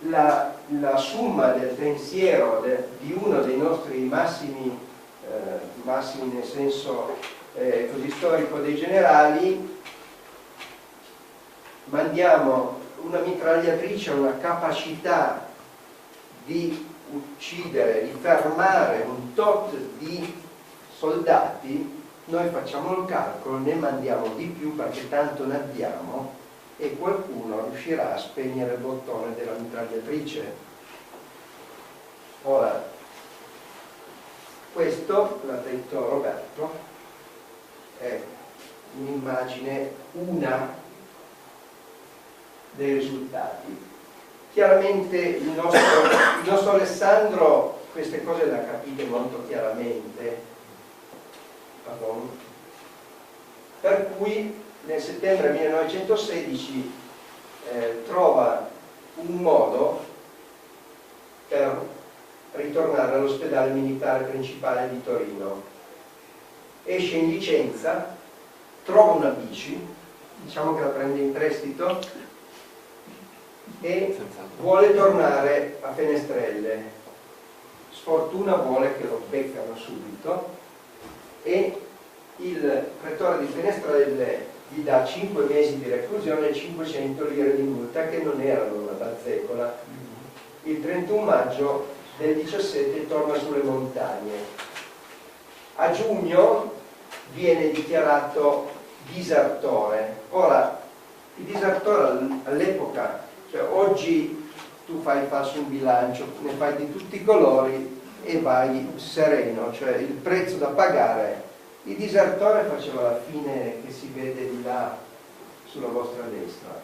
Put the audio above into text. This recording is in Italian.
la somma del pensiero di uno dei nostri massimi nel senso così storico dei generali. Mandiamo una mitragliatrice, una capacità di uccidere, di fermare un tot di soldati. Noi facciamo il calcolo, ne mandiamo di più perché tanto ne abbiamo, e qualcuno riuscirà a spegnere il bottone della mitragliatrice. Ora, questo, l'ha detto Roberto, è un'immagine, una dei risultati. Chiaramente il nostro Alessandro queste cose le ha capite molto chiaramente, per cui nel settembre 1916 trova un modo per ritornare all'ospedale militare principale di Torino. Esce in licenza, trova una bici, diciamo che la prende in prestito, e vuole tornare a Fenestrelle. Sfortuna vuole che lo beccano subito e il pretore di Fenestrelle gli dà 5 mesi di reclusione e 500 lire di multa, che non erano una bazzecola. Il 31 maggio del 17 torna sulle montagne. A giugno viene dichiarato disertore. Ora, il disertore all'epoca, cioè oggi tu fai falso in bilancio, ne fai di tutti i colori e vai sereno, cioè il prezzo da pagare. Il disertore faceva la fine che si vede di là sulla vostra destra.